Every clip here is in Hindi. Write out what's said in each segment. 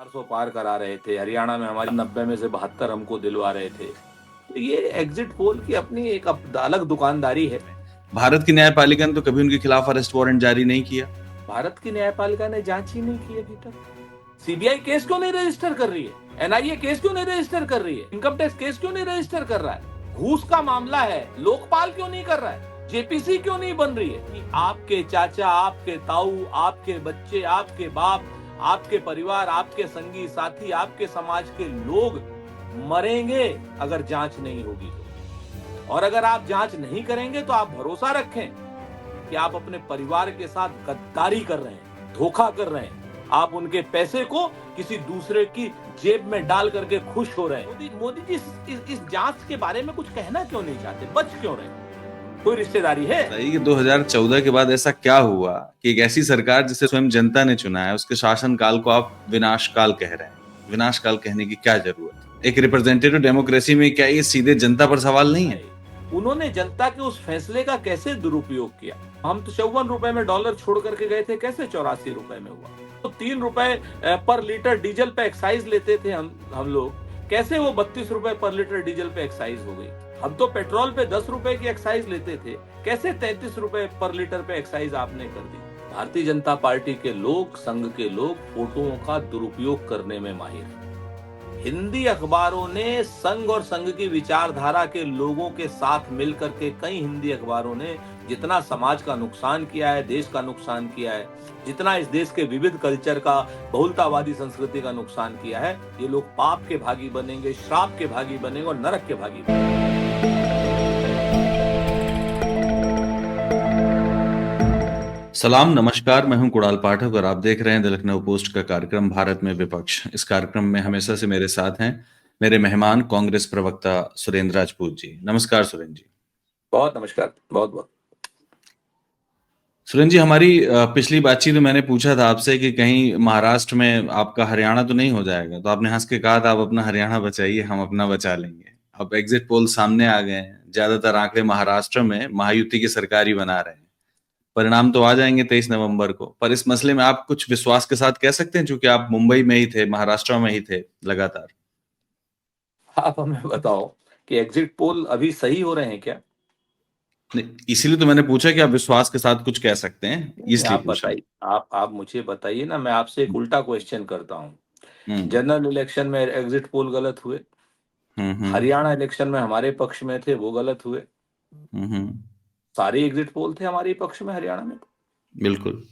400 पार करा रहे थे, हरियाणा में हमारी 90 में से 72 हमको दिलवा रहे थे। तो ये एग्जिट पोल की अपनी एक अलग दुकानदारी है। भारत की न्यायपालिका ने तो कभी उनके खिलाफ अरेस्ट वारंट जारी नहीं किया। भारत की न्यायपालिका ने जांच ही नहीं की अभी तक। सीबीआई केस क्यों नहीं रजिस्टर कर रही है? एनआईए केस क्यों नहीं रजिस्टर कर रही है? इनकम टैक्स केस क्यों नहीं रजिस्टर कर रहा है? घूस का मामला है, लोकपाल क्यों नहीं कर रहा है? जेपीसी क्यों नहीं बन रही है कि आपके चाचा, आपके ताऊ, आपके बच्चे, आपके बाप, आपके परिवार, आपके संगी साथी, आपके समाज के लोग मरेंगे अगर जांच नहीं होगी तो। और अगर आप जांच नहीं करेंगे तो आप भरोसा रखें कि आप अपने परिवार के साथ गद्दारी कर रहे हैं, धोखा कर रहे हैं। आप उनके पैसे को किसी दूसरे की जेब में डाल करके खुश हो रहे हैं। मोदी जी इस जांच के बारे में कुछ कहना क्यों नहीं चाहते? बच क्यों रहे? कोई रिश्तेदारी है? सही कि 2014 के बाद ऐसा क्या हुआ कि एक ऐसी सरकार जिसे स्वयं जनता ने चुना है, उसके शासन काल को आप विनाशकाल कह रहे हैं? विनाशकाल कहने की क्या जरूरत है? एक रिप्रेजेंटेटिव डेमोक्रेसी में क्या ये सीधे जनता पर सवाल नहीं है? उन्होंने जनता के उस फैसले का कैसे दुरुपयोग किया? हम तो 54 रुपए में डॉलर छोड़ करके गए थे, कैसे 84 रुपए में हुआ? तो 3 रुपए पर लीटर डीजल पे एक्साइज लेते थे हम लोग, कैसे वो 32 रुपए पर लीटर डीजल पे एक्साइज हो गई? हम तो पेट्रोल पे 10 रुपए की एक्साइज लेते थे, कैसे 33 रुपए पर लीटर पे एक्साइज आपने कर दी? भारतीय जनता पार्टी के लोग, संघ के लोग फोटोओं का दुरुपयोग करने में माहिर हैं। हिंदी अखबारों ने संघ और संघ की विचारधारा के लोगों के साथ मिलकर के कई हिंदी अखबारों ने जितना समाज का नुकसान किया है, देश का नुकसान किया है, जितना इस देश के विविध कल्चर का, बहुलतावादी संस्कृति का नुकसान किया है, ये लोग पाप के भागी बनेंगे, श्राप के भागी बनेंगे और नरक के भागी बनेंगे। सलाम, नमस्कार। मैं हूं कुणाल पाठक और आप देख रहे हैं द लखनऊ पोस्ट का कार्यक्रम भारत में विपक्ष। इस कार्यक्रम में हमेशा से मेरे साथ हैं मेरे मेहमान कांग्रेस प्रवक्ता सुरेंद्र राजपूत जी। नमस्कार सुरेंद्र जी। बहुत नमस्कार, बहुत बहुत। सुरेंद्र जी, हमारी पिछली बातचीत में मैंने पूछा था आपसे कि कहीं महाराष्ट्र में आपका हरियाणा तो नहीं हो जाएगा, तो आपने हंस के कहा था आप अपना हरियाणा बचाइए, हम अपना बचा लेंगे। अब एग्जिट पोल सामने आ गए हैं, ज्यादातर आंकड़े महाराष्ट्र में महायुति की सरकार ही बना रहे हैं। परिणाम तो आ जाएंगे 23 नवंबर को, पर इस मसले में आप कुछ विश्वास के साथ कह सकते हैं, चूंकि आप मुंबई में ही थे, महाराष्ट्र में ही थे लगातार। आप हमें बताओ कि एग्जिट पोल अभी सही हो रहे हैं क्या? नहीं, इसीलिए तो मैंने पूछा कि आप विश्वास के साथ कुछ कह सकते हैं, इसलिए आप पूछा। बताइए, आप मुझे बताइए ना, मैं आपसे एक उल्टा क्वेश्चन करता हूँ। हम्म जनरल इलेक्शन में एग्जिट पोल गलत हुए, हम्म हरियाणा इलेक्शन में हमारे पक्ष में थे, वो गलत हुए। हम्म। सारे एग्जिट पोल थे हमारे पक्ष में हरियाणा में, बिल्कुल।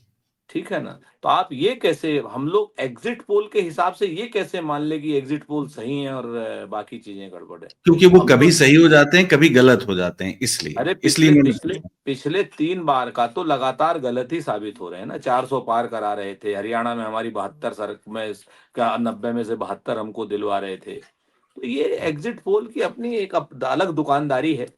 ठीक है ना? तो आप ये कैसे, हम लोग एग्जिट पोल के हिसाब से ये कैसे मान ले कि एग्जिट पोल सही है और बाकी चीजें गड़बड़ है? क्योंकि वो हम कभी तो, सही हो जाते हैं, कभी गलत हो जाते हैं, इसलिए अरे इसलिए पिछले मैंने पिछले पूछा। पिछले 3 बार का तो लगातार गलत ही साबित हो रहे हैं ना। 400 पार करा रहे थे, हरियाणा में हमारी 72 सर में का 90 में से 72 हमको दिलवा रहे थे। तो ये एग्जिट पोल की अपनी एक अलग दुकानदारी है।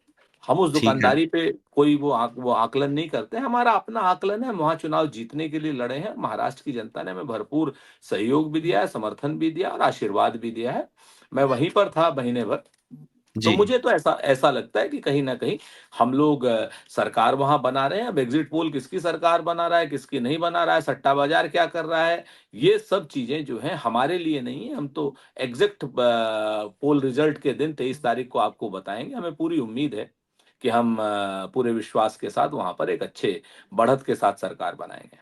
हम उस ठीक है। दुकानदारी पे कोई वो आकलन नहीं करते। हमारा अपना आकलन है, हम वहां चुनाव जीतने के लिए लड़े हैं। महाराष्ट्र की जनता ने हमें भरपूर सहयोग भी दिया है, समर्थन भी दिया और आशीर्वाद भी दिया है। मैं वहीं पर था महीने भर। तो जी। मुझे तो ऐसा ऐसा लगता है कि कहीं ना कहीं हम लोग सरकार वहां बना रहे हैं। अब एग्जिट पोल किसकी सरकार बना रहा है, किसकी नहीं बना रहा है, सट्टा बाजार क्या कर रहा है, ये सब चीजें जो हैं हमारे लिए नहीं है। हम तो एग्जैक्ट पोल रिजल्ट के दिन 23 तारीख को आपको बताएंगे। हमें पूरी उम्मीद है कि हम पूरे विश्वास के साथ वहां पर एक अच्छे बढ़त के साथ सरकार बनाएंगे।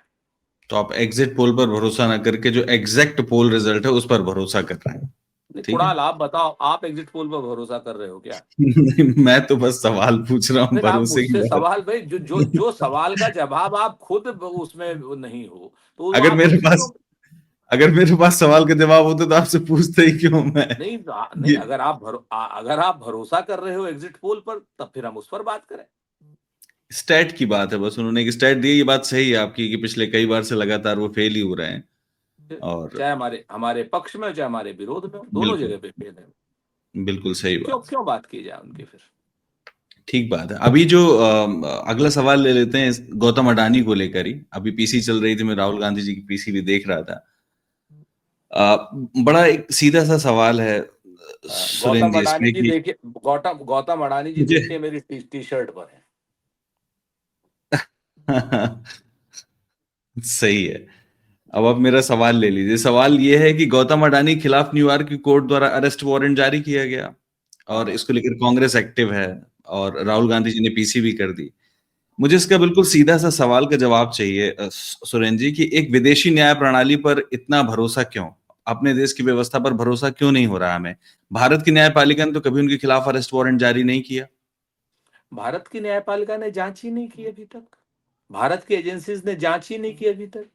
तो आप एग्जिट पोल पर भरोसा ना करके जो एग्जैक्ट पोल रिजल्ट है उस पर भरोसा कर रहे हैं? ठीक है। कुणाल, आप बताओ, आप एग्जिट पोल पर भरोसा कर रहे हो क्या? नहीं, मैं तो बस सवाल पूछ रहा हूँ फिर आप भरोसे की मुझसे बात। सवाल, भाई जो सवाल का जवाब आप खुद उसमें नहीं हो, तो वो अगर आप मेरे मुझसे पास क्यों? अगर मेरे पास सवाल के जवाब होते तो आपसे पूछते ही क्यों मैं? नहीं नहीं, ये अगर आप भरोसा कर रहे हो एग्जिट पोल पर, तब फिर हम उस पर बात करें। स्टैट की बात है, बस उन्होंने एक स्टैट दी। ये बात सही है आपकी कि पिछले कई बार से लगातार वो फेल ही हो रहे हैं। और चाहे हमारे हमारे पक्ष में हो, चाहे हमारे विरोध में हो, दोनों बिल्कुल, जगह पे फेल है। बिल्कुल सही क्यों बात। क्यों बात की जाए उनकी फिर? ठीक बात है। अभी जो अगला सवाल ले लेते हैं गौतम अडानी को लेकर ही। अभी पीसी चल रही थी, मैं राहुल गांधी जी की पीसी भी देख रहा था। बड़ा एक सीधा सा सवाल है सुरेंद्र गौतम जी अडानी इसमें जी कि देखिए, गौतम अडानी जी मुझे देखिए, मेरी टी शर्ट पर है। सही है। अब आप मेरा सवाल ले लीजिए। सवाल ये है कि गौतम अडानी के खिलाफ न्यूयॉर्क की कोर्ट द्वारा अरेस्ट वारंट जारी किया गया और हाँ। इसको लेकर कांग्रेस एक्टिव है और राहुल गांधी जी ने पीसी भी कर दी। मुझे इसका बिल्कुल सीधा सा सवाल का जवाब चाहिए सुरेंद्र जी, कि एक विदेशी न्याय प्रणाली पर इतना भरोसा क्यों? अपने देश की व्यवस्था पर भरोसा क्यों नहीं हो रहा हमें? भारत की न्यायपालिका ने तो कभी उनके खिलाफ अरेस्ट वारंट जारी नहीं किया। भारत की न्यायपालिका ने जांच ही नहीं की अभी तक। भारत की एजेंसीज ने जांच ही नहीं की अभी तक।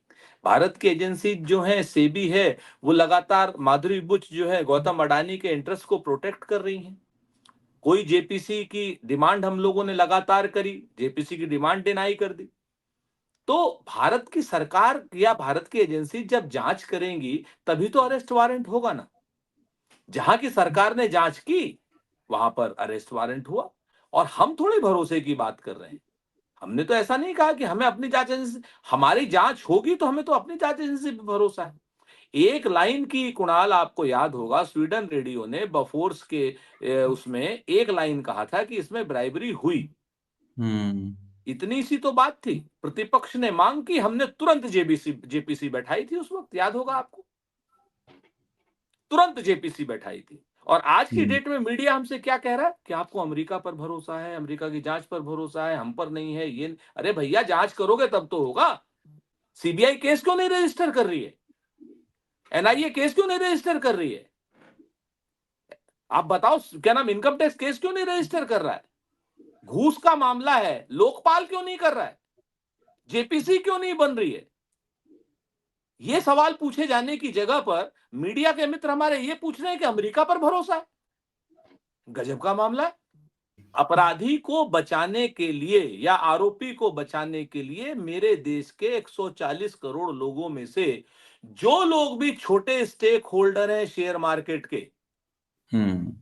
भारत की एजेंसी जो है, सेबी है, वो लगातार माधुरी बुच जो है, गौतम अडानी के इंटरेस्ट को प्रोटेक्ट कर रही है। कोई जेपीसी की डिमांड हम लोगों ने लगातार करी, जेपीसी की डिमांड डिनाई कर दी। तो भारत की सरकार या भारत की एजेंसी जब जांच करेंगी तभी तो अरेस्ट वारंट होगा ना। जहां की सरकार ने जांच की वहां पर अरेस्ट वारंट हुआ। और हम थोड़े भरोसे की बात कर रहे हैं। हमने तो ऐसा नहीं कहा कि हमें अपनी जांच एजेंसी, हमारी जांच होगी तो हमें तो अपनी जांच एजेंसी पे भरोसा है। एक लाइन की, कुणाल आपको याद होगा, स्वीडन रेडियो ने बफोर्स के उसमें एक लाइन कहा था कि इसमें ब्राइबरी हुई। हम्म। इतनी सी तो बात थी। प्रतिपक्ष ने मांग की, हमने तुरंत जेपीसी बैठाई थी, उस वक्त याद होगा आपको। तुरंत जेपीसी बैठाई थी। और आज की हम्म। डेट में मीडिया हमसे क्या कह रहा है कि आपको अमेरिका पर भरोसा है, अमेरिका की जांच पर भरोसा है, हम पर नहीं है। ये, अरे भैया, जांच करोगे तब तो होगा। सीबीआई केस क्यों नहीं रजिस्टर कर रही है? एनआईए केस क्यों नहीं रजिस्टर कर रही है? आप बताओ, क्या नाम, इनकम टैक्स केस क्यों नहीं रजिस्टर कर रहा है? घूस का मामला है, लोकपाल क्यों नहीं कर रहा है? जेपीसी क्यों नहीं बन रही है? ये सवाल पूछे जाने की जगह पर मीडिया के मित्र हमारे ये पूछ रहे हैं कि अमेरिका पर भरोसा है। गजब का मामला है। अपराधी को बचाने के लिए या आरोपी को बचाने के लिए मेरे देश के 140 करोड़ लोगों में से जो लोग भी छोटे स्टेक होल्डर हैं शेयर मार्केट के, हम्म।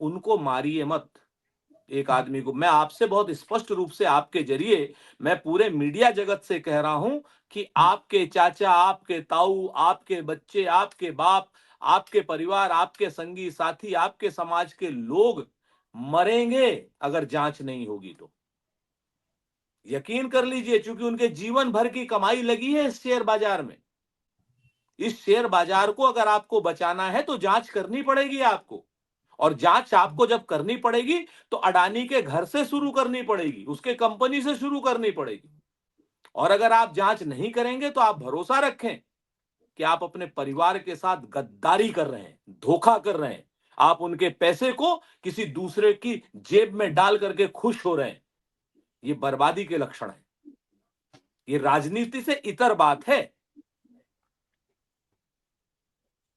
उनको मारिए मत। एक आदमी को, मैं आपसे बहुत स्पष्ट रूप से आपके जरिए मैं पूरे मीडिया जगत से कह रहा हूं कि आपके चाचा, आपके ताऊ, आपके बच्चे, आपके बाप, आपके परिवार, आपके संगी साथी, आपके समाज के लोग मरेंगे अगर जांच नहीं होगी तो। यकीन कर लीजिए, क्योंकि उनके जीवन भर की कमाई लगी है इस शेयर बाजार में। इस शेयर बाजार को अगर आपको बचाना है तो जांच करनी पड़ेगी आपको। और जांच आपको जब करनी पड़ेगी तो अडानी के घर से शुरू करनी पड़ेगी, उसके कंपनी से शुरू करनी पड़ेगी। और अगर आप जांच नहीं करेंगे तो आप भरोसा रखें कि आप अपने परिवार के साथ गद्दारी कर रहे हैं, धोखा कर रहे हैं। आप उनके पैसे को किसी दूसरे की जेब में डाल करके खुश हो रहे हैं। ये बर्बादी के लक्षण है। ये राजनीति से इतर बात है।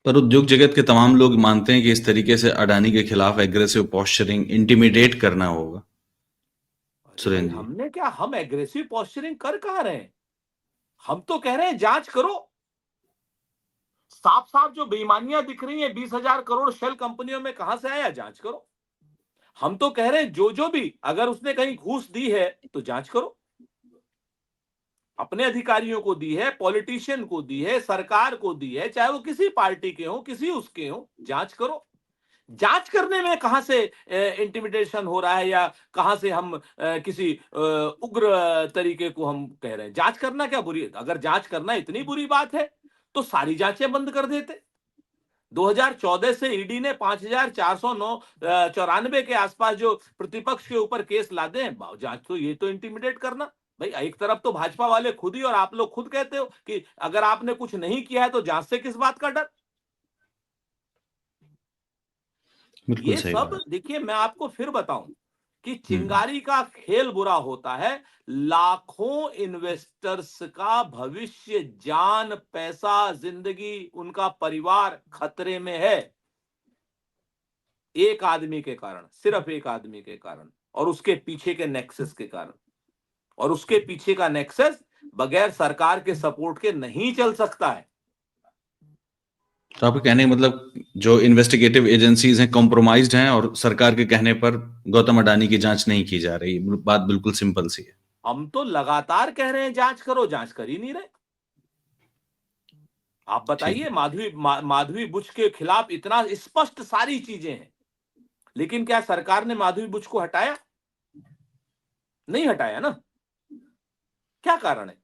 पर उद्योग जगत के तमाम लोग मानते हैं कि इस तरीके से अडानी के खिलाफ एग्रेसिव पोस्चरिंग, इंटिमिडेट करना होगा। अरे भाई, सुरेंद्र जी। हमने क्या, हम एग्रेसिव पोस्चरिंग कर कहां रहे हैं? हम तो कह रहे हैं जांच करो। साफ साफ जो बेईमानियां दिख रही हैं 20,000 करोड़ शेल कंपनियों में, कहां से आया? जांच करो। हम तो कह रहे हैं जो जो भी, अगर उसने कहीं घूस दी है तो जांच करो। अपने अधिकारियों को दी है, पॉलिटिशियन को दी है, सरकार को दी है, चाहे वो किसी पार्टी के हो, किसी उसके हो, जांच करो। जांच करने में कहां से इंटिमिडेशन हो रहा है, या कहां से हम किसी उग्र तरीके को हम कह रहे हैं? जांच करना क्या बुरी, अगर जांच करना इतनी बुरी बात है तो सारी जांचें बंद कर देते। 2014 से ईडी ने 5,494 के आसपास जो प्रतिपक्ष के ऊपर केस लादे हैं, जांच तो, ये तो इंटिमिडेट करना। भाई, एक तरफ तो भाजपा वाले खुद ही और आप लोग खुद कहते हो कि अगर आपने कुछ नहीं किया है तो जांच से किस बात का डर? बिल्कुल ये सही सब बात। देखिए, मैं आपको फिर बताऊं कि हम्म। चिंगारी का खेल बुरा होता है। लाखों इन्वेस्टर्स का भविष्य, जान, पैसा, जिंदगी, उनका परिवार खतरे में है। एक आदमी के कारण, सिर्फ एक आदमी के कारण, और उसके पीछे के नेक्सस के कारण। और उसके पीछे का नेक्सस बगैर सरकार के सपोर्ट के नहीं चल सकता है। तो आपके कहने का मतलब जो इन्वेस्टिगेटिव एजेंसीज हैं कॉम्प्रोमाइज्ड हैं और सरकार के कहने पर गौतम अडानी की जांच नहीं की जा रही। बात बिल्कुल सिंपल सी है। हम तो लगातार कह रहे हैं जांच करो, जांच कर ही नहीं रहे। आप ठीक बताइए, है। माधवी बुच के खिलाफ इतना स्पष्ट सारी चीजें हैं, लेकिन क्या सरकार ने माधवी बुच को हटाया? नहीं हटाया ना। क्या कारण है?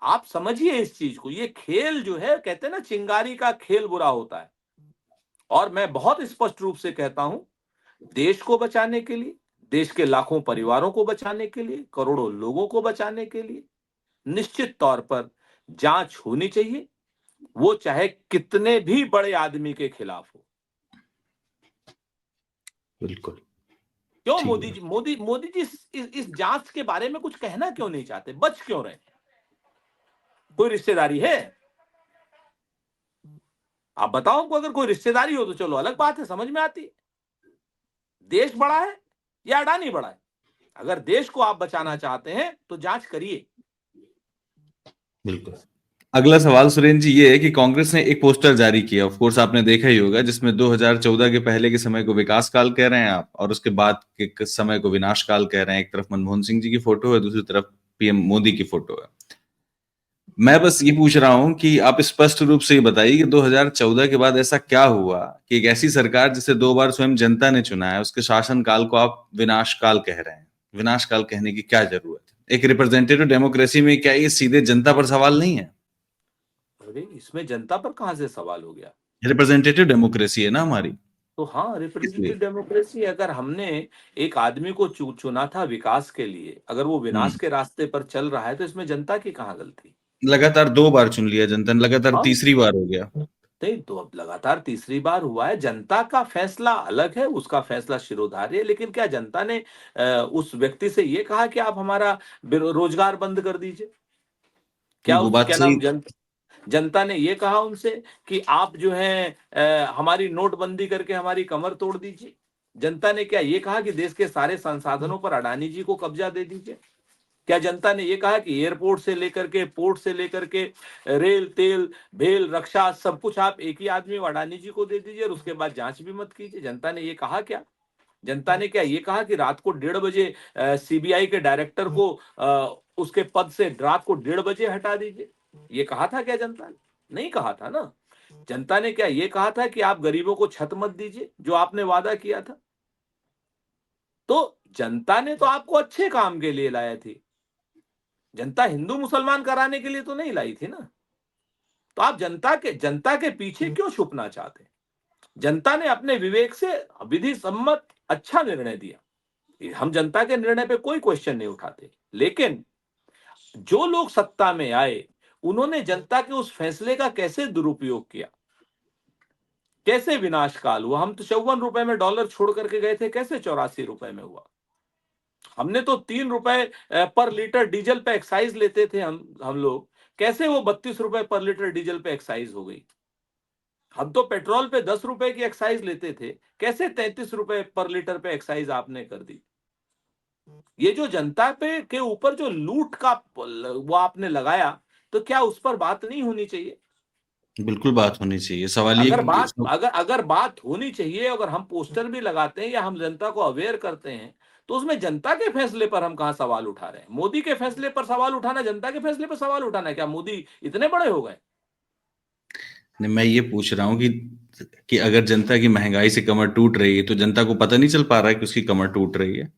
आप समझिए इस चीज को, ये खेल जो है, कहते हैं ना चिंगारी का खेल बुरा होता है। और मैं बहुत स्पष्ट रूप से कहता हूं, देश को बचाने के लिए, देश के लाखों परिवारों को बचाने के लिए, करोड़ों लोगों को बचाने के लिए निश्चित तौर पर जांच होनी चाहिए, वो चाहे कितने भी बड़े आदमी के खिलाफ हो। बिल्कुल क्यों ठीक मोदी है। जी, मोदी जी इस जांच के बारे में कुछ कहना क्यों नहीं चाहते, बच क्यों रहे? कोई रिश्तेदारी है? आप बताओ हमको, अगर कोई रिश्तेदारी हो तो चलो अलग बात है, समझ में आती है। देश बड़ा है या अडानी बड़ा है? अगर देश को आप बचाना चाहते हैं तो जांच करिए। बिल्कुल। अगला सवाल सुरेंद्र जी ये है कि कांग्रेस ने एक पोस्टर जारी किया, ऑफ कोर्स आपने देखा ही होगा, जिसमें 2014 के पहले के समय को विकास काल कह रहे हैं आप, और उसके बाद के समय को विनाश काल कह रहे हैं। एक तरफ मनमोहन सिंह जी की फोटो है, दूसरी तरफ पीएम मोदी की फोटो है। मैं बस ये पूछ रहा हूं कि आप स्पष्ट रूप से ये बताइए कि 2014 के बाद ऐसा क्या हुआ कि एक ऐसी सरकार जिसे 2 बार स्वयं जनता ने चुना है, उसके शासन काल को आप विनाश काल कह रहे हैं? विनाश काल कहने की क्या जरूरत है? एक रिप्रेजेंटेटिव डेमोक्रेसी में क्या ये सीधे जनता पर सवाल नहीं है? अरे इसमें जनता पर कहां से सवाल हो गया? रिप्रेजेंटेटिव डेमोक्रेसी है ना हमारी, तो हाँ, इसलिए। रिप्रेजेंटेटिव डेमोक्रेसी, अगर हमने एक आदमी को चुना था विकास के लिए, अगर वो विनाश के रास्ते पर चल रहा है तो इसमें जनता की कहाँ गलती? लगातार 2 बार चुन लिया जनता ने, लगातार हाँ, तीसरी बार हो गया। नहीं तो अब लगातार तीसरी बार हुआ है, जनता का फैसला अलग है, उसका फैसला शिरोधार्य है। लेकिन क्या जनता ने उस व्यक्ति से ये कहा कि आप हमारा रोजगार बंद कर दीजिए? नहीं, क्या वो उस बात क्या सही। नाम जनता ने ये कहा उनसे कि आप जो है हमारी नोटबंदी करके हमारी कमर तोड़ दीजिए? जनता ने क्या ये कहा कि देश के सारे संसाधनों पर अडानी जी को कब्जा दे दीजिए? क्या जनता ने ये कहा कि एयरपोर्ट से लेकर के, पोर्ट से लेकर के, रेल, तेल, भेल, रक्षा, सब कुछ आप एक ही आदमी अडानी जी को दे दीजिए और उसके बाद जांच भी मत कीजिए? जनता ने ये कहा क्या? जनता ने क्या ये कहा कि रात को 1:30 बजे सीबीआई के डायरेक्टर को उसके पद से रात को 1:30 बजे हटा दीजिए? ये कहा था क्या जनता ने? नहीं कहा था ना। जनता ने क्या ये कहा था कि आप गरीबों को छत मत दीजिए, जो आपने वादा किया था? तो जनता ने तो आपको अच्छे काम के लिए लाया थी। जनता हिंदू मुसलमान कराने के लिए तो नहीं लाई थी ना। तो आप जनता के पीछे क्यों छुपना चाहते हैं? जनता ने अपने विवेक से विधि सम्मत अच्छा निर्णय दिया, हम जनता के निर्णय पे कोई क्वेश्चन नहीं उठाते। लेकिन जो लोग सत्ता में आए, उन्होंने जनता के उस फैसले का कैसे दुरुपयोग किया, कैसे विनाश काल हुआ? हम तो 54 रुपए में डॉलर छोड़ करके गए थे, कैसे 84 रुपए में हुआ? हमने तो 3 रुपए पर लीटर डीजल पे एक्साइज लेते थे हम लोग, कैसे वो 32 रुपए पर लीटर डीजल पे एक्साइज हो गई? हम तो पेट्रोल पे 10 रुपए की एक्साइज लेते थे, कैसे 33 रुपए पर लीटर पे एक्साइज आपने कर दी? ये जो जनता पे के ऊपर जो लूट का वो आपने लगाया, तो क्या उस पर बात नहीं होनी चाहिए? बिल्कुल बात होनी चाहिए। सवाल ये अगर कि बात अगर अगर बात होनी चाहिए, अगर हम पोस्टर भी लगाते हैं या हम जनता को अवेयर करते हैं, तो उसमें जनता के फैसले पर हम कहां सवाल उठा रहे हैं? मोदी के फैसले पर सवाल उठाना, जनता के फैसले पर सवाल उठाना है? क्या मोदी इतने बड़े हो गए? नहीं, मैं ये पूछ रहा हूँ कि अगर जनता की महंगाई से कमर टूट रही है, तो जनता को पता नहीं चल पा रहा है कि उसकी कमर टूट रही है?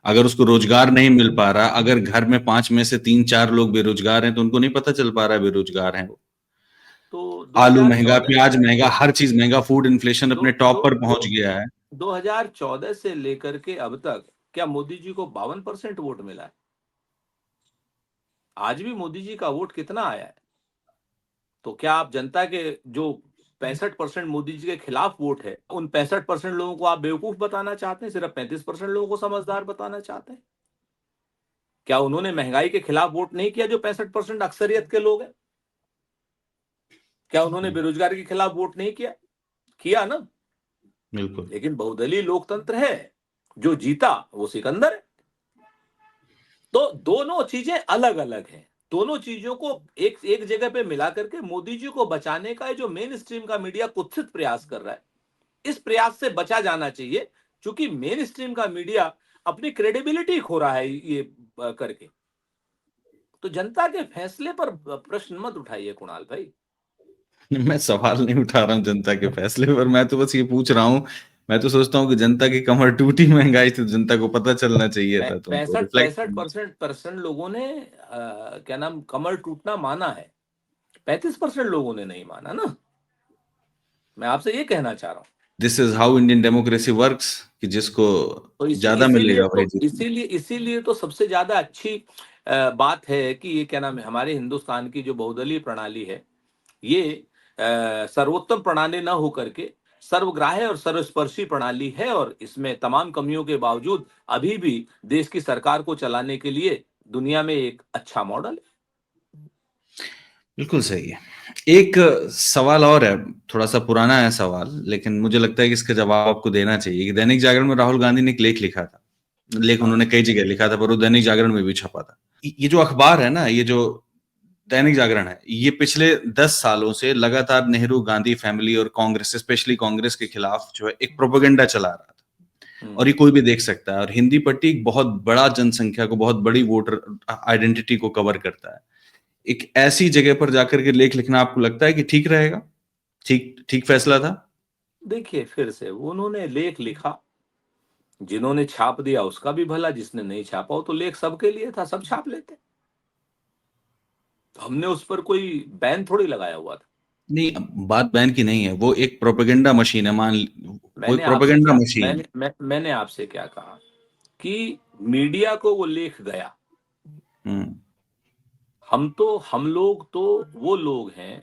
अगर उसको रोजगार नहीं मिल पा रहा, अगर घर में 5 में से 3-4 लोग बेरोजगार हैं, तो उनको नहीं पता चल पा रहा है बेरोजगार हैं वो। तो आलू महंगा, 2014 प्याज महंगा, हर चीज महंगा, फूड इन्फ्लेशन दो अपने दो टॉप पर दो पहुंच गया है। 2014 से लेकर के अब तक क्या मोदी जी को 52% वोट मिला है? आज भी मोदी जी का वोट कितना आया है? तो क्या आप जनता के जो 65% मोदी जी के खिलाफ वोट है, उन 65% लोगों को आप बेवकूफ बताना चाहते हैं? सिर्फ 35% लोगों को समझदार बताना चाहते हैं? क्या उन्होंने महंगाई के खिलाफ वोट नहीं किया, जो 65% अक्सरियत के लोग हैं? क्या उन्होंने बेरोजगारी के खिलाफ वोट नहीं किया? किया ना। बिल्कुल। लेकिन बहुदलीय लोकतंत्र है, जो जीता वो सिकंदर है। तो दोनों चीजें अलग अलग हैं। दोनों चीजों को एक एक जगह पे मिला करके मोदी जी को बचाने का जो मेन स्ट्रीम का मीडिया कुत्सित प्रयास कर रहा है, इस प्रयास से बचा जाना चाहिए। क्योंकि मेन स्ट्रीम का मीडिया अपनी क्रेडिबिलिटी खो रहा है ये करके। तो जनता के फैसले पर प्रश्न मत उठाइए कुणाल भाई। मैं सवाल नहीं उठा रहा हूँ जनता के फैसले पर, मैं तो बस ये पूछ रहा हूँ मैं तो सोचता हूँ कि जनता की कमर टूटी महंगाई से जनता को पता चलना चाहिए था, तो उनको पैंसठ रिफ्लेक्ट पैंसठ परसेंट लोगों ने क्या नाम कमर टूटना माना है, 35% लोगों ने नहीं माना ना। मैं आपसे ये कहना चाह रहा हूँ। This is how Indian democracy works, कि जिसको तो ज्यादा मिलेगा वही जीतेगा। इसीलिए तो सबसे ज्यादा अच्छी बात है कि ये क्या नाम है, हमारे हिंदुस्तान की जो बहुदलीय प्रणाली है, ये सर्वोत्तम प्रणाली न होकर के सर्वग्राह्य और सर्वस्पर्शी प्रणाली है, और इसमें तमाम कमियों के बावजूद अभी भी देश की सरकार को चलाने के लिए दुनिया में एक अच्छा मॉडल है। बिल्कुल सही है। एक सवाल और है, थोड़ा सा पुराना है सवाल, लेकिन मुझे लगता है कि इसका जवाब आपको देना चाहिए। कि दैनिक जागरण में राहुल गांधी ने एक लेख लिखा था, लेख हाँ उन्होंने कई जगह लिखा था, पर वो दैनिक जागरण में भी छपा था। ये जो अखबार है ना, ये जो दैनिक जागरण है, ये पिछले 10 सालों से लगातार नेहरू गांधी फैमिली और कांग्रेस, स्पेशली कांग्रेस के खिलाफ जो है एक प्रोपेगेंडा चला रहा था। और ये कोई भी देख सकता है। और हिंदी पट्टी एक बहुत बड़ा जनसंख्या को, बहुत बड़ी वोटर आइडेंटिटी को कवर करता है। एक ऐसी जगह पर जाकर के लेख लिखना आपको लगता है कि ठीक रहेगा? ठीक ठीक फैसला था? देखिए, फिर से उन्होंने लेख लिखा, जिन्होंने छाप दिया उसका भी भला, जिसने नहीं छापा वो तो लेख सबके लिए था, सब छाप लेते। हमने उस पर कोई बैन थोड़ी लगाया हुआ था। नहीं, बात बैन की नहीं है, वो एक प्रोपेगेंडा मशीन है, वो एक प्रोपेगेंडा मशीन है। मैंने आपसे क्या कहा कि मीडिया को वो लेख गया। हम्म। हम लोग तो वो लोग हैं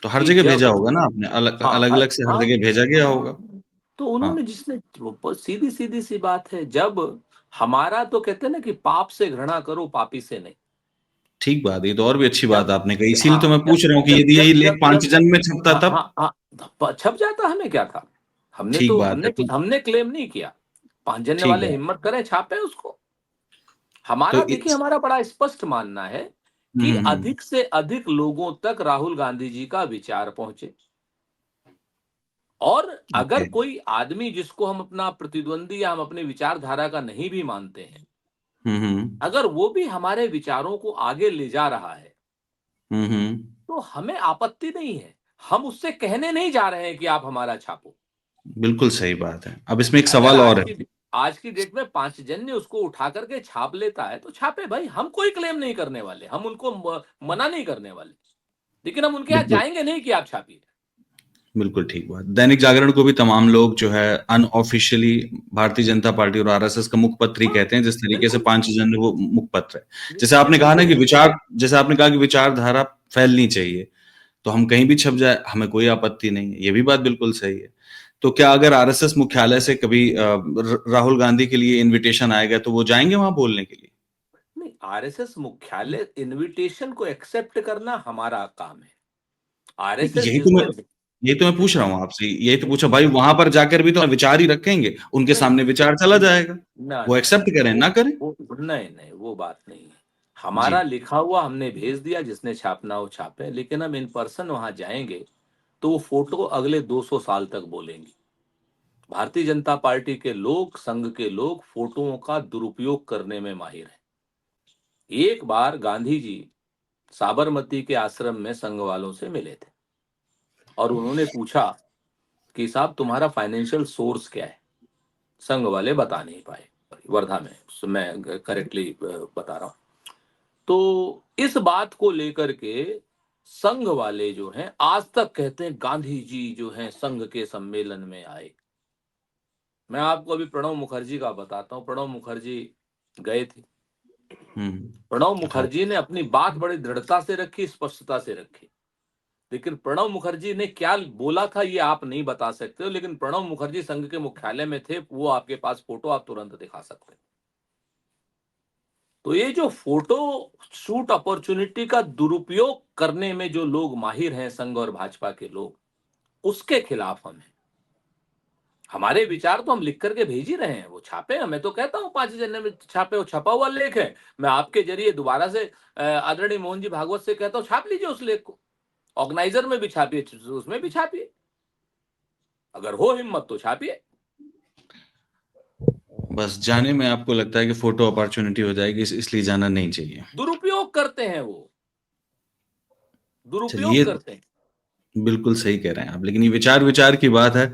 तो हर कि जगह भेजा जब होगा ना आपने, अलग हाँ अलग अलग से हर हाँ जगह भेजा गया होगा। हाँ, तो हाँ, उन्होंने जिसने सीधी सीधी सी बात है, जब हमारा तो कहते हैं ना कि पाप से घृणा करो, पापी से नहीं। ठीक बात, ये तो और भी अच्छी बात जब आपने कही, इसीलिए तो हाँ मैं जब पूछ रहा हूँ कि जब यदि जब यही लेख जब जब पांचजन्य में छपता हाँ तब। हाँ हाँ, छप जाता, हमें क्या था। ठीक बात है, तो हमने क्लेम नहीं किया। पांचजन्य ठीक वाले बात। हिम्मत करें, छापे उसको। तो देखिए, इस हमारा बड़ा स्पष्ट मानना है कि हम्म। अधिक से अधिक लोगों तक राहुल गांधी जी का विचार पहुंचे। और अगर ओके। कोई आदमी जिसको हम अपना प्रतिद्वंदी या हम अपनी विचारधारा का नहीं भी मानते हैं, हम्म। अगर वो भी हमारे विचारों को आगे ले जा रहा है, हम्म। तो हमें आपत्ति नहीं है। हम उससे कहने नहीं जा रहे हैं कि आप हमारा छापो। बिल्कुल सही बात है। अब इसमें एक अगर सवाल और है। आज की डेट में पांचजन्य उसको उठा करके छाप लेता है तो छापे भाई, हम कोई क्लेम नहीं करने वाले, हम उनको मना नहीं करने वाले, लेकिन हम उनके यहाँ बिल्कुल जाएंगे नहीं कि आप छापिए। बिल्कुल ठीक बात। दैनिक जागरण को भी तमाम लोग जो है अनऑफिशियली भारतीय जनता पार्टी और आरएसएस का मुखपत्र ही हाँ, कहते हैं, जिस तरीके से बिल्कुल पांचजन्य वो मुखपत्र है। जैसे ये आपने कहा ना बिल्कुल कि विचार, जैसे आपने कहा कि विचारधारा फैलनी चाहिए, तो हम कहीं भी छप जाए हमें कोई आपत्ति नहीं है, ये भी बात बिल्कुल सही है। तो क्या अगर आरएसएस मुख्यालय से कभी राहुल गांधी के लिए इनविटेशन आएगा तो वो जाएंगे वहां बोलने के लिए? नहीं। आरएसएस मुख्यालय इनविटेशन को एक्सेप्ट करना हमारा काम है। आरएसएस यही जिस तो मैं दिन यही तो मैं पूछ रहा हूँ आपसे, यही तो पूछा भाई, वहां पर जाकर भी तो विचार ही रखेंगे, उनके नहीं सामने विचार चला जाएगा। ना वो ना ना एक्सेप्ट करें ना करें। वो नहीं नहीं, वो बात नहीं है। जी। हमारा लिखा हुआ हमने भेज दिया, जिसने छापना हो छापे, लेकिन हम इन पर्सन वहां जाएंगे तो वो फोटो अगले 200 साल तक बोलेंगी। भारतीय जनता पार्टी के लोग, संघ के लोग फोटोओं का दुरुपयोग करने में माहिर हैं। एक बार गांधी जी साबरमती के आश्रम में संघ वालों से मिले थे, और उन्होंने पूछा कि साहब तुम्हारा फाइनेंशियल सोर्स क्या है। संघ वाले बता नहीं पाए। वर्धा में, मैं करेक्टली बता रहा हूं। तो इस बात को लेकर के संघ वाले जो हैं आज तक कहते हैं गांधी जी जो हैं संघ के सम्मेलन में आए। मैं आपको अभी प्रणब मुखर्जी का बताता हूं। प्रणब मुखर्जी गए थे। प्रणब बताओ। मुखर्जी ने अपनी बात बड़ी दृढ़ता से रखी, स्पष्टता से रखी। लेकिन प्रणब मुखर्जी ने क्या बोला था ये आप नहीं बता सकते हो, लेकिन प्रणब मुखर्जी संघ के मुख्यालय में थे, वो आपके पास फोटो आप तुरंत दिखा सकते हैं। तो ये जो फोटो शूट अपॉर्चुनिटी का दुरुपयोग करने में जो लोग माहिर हैं, संघ और भाजपा के लोग, उसके खिलाफ हम हैं। हमारे विचार तो हम लिख करके भेज ही रहे हैं, वो छापे हैं। मैं तो कहता हूं 5 जनवरी में छापे, वो छपा हुआ लेख है। मैं आपके जरिए दोबारा से आदरणीय मोहन जी भागवत से कहता हूं, छाप लीजिए उस लेख को। ऑर्गेनाइजर में भी छापिए, उसमें भी छापिए, अगर हो हिम्मत तो छापिए। बस जाने में आपको लगता है कि फोटो अपॉर्चुनिटी हो जाएगी, इसलिए जाना नहीं चाहिए। दुरुपयोग करते हैं वो, दुरुपयोग चलिए, करते हैं। बिल्कुल सही कह रहे हैं आप, लेकिन ये विचार विचार की बात है।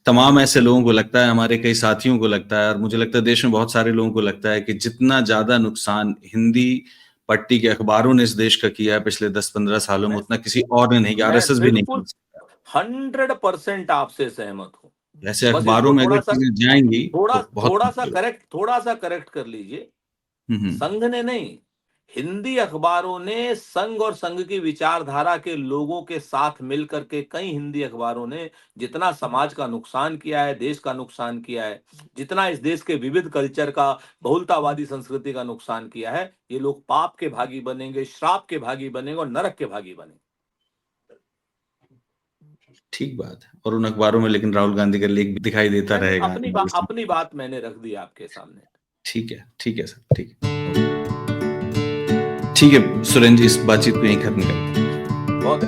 तमाम ऐसे लोगों को लगता है, हमारे कई साथियों को लगता है, और मुझे लगता है देश में बहुत सारे लोगों को लगता है कि जितना ज्यादा नुकसान हिंदी पट्टी के अखबारों ने इस देश का किया है पिछले 10-15 सालों में, उतना किसी और ने नहीं किया, मैं आरएसएस भी नहीं बिल्कुल कर सकता। 100% आपसे सहमत हूँ। वैसे बस अखबारों इसको में अगर चीजें जाएंगी तो बहुत मुश्किल थोड़ा सा करेक्ट कर लीजिए। हम्म। संघ ने नहीं, हिंदी अखबारों ने संघ और संघ की विचारधारा के लोगों के साथ मिलकर के कई हिंदी अखबारों ने जितना समाज का नुकसान किया है, देश का नुकसान किया है, जितना इस देश के विविध कल्चर का, बहुलतावादी संस्कृति का नुकसान किया है, ये लोग पाप के भागी बनेंगे, श्राप के भागी बनेंगे और नरक के भागी बनेंगे। ठीक बात है। और उन अखबारों में लेकिन राहुल गांधी का लेख भी दिखाई देता रहेगा। अपनी बात मैंने रख दी आपके सामने। ठीक है सर, ठीक है सुरेंद्र जी, इस बातचीत को यहीं खत्म करते हैं। बहुत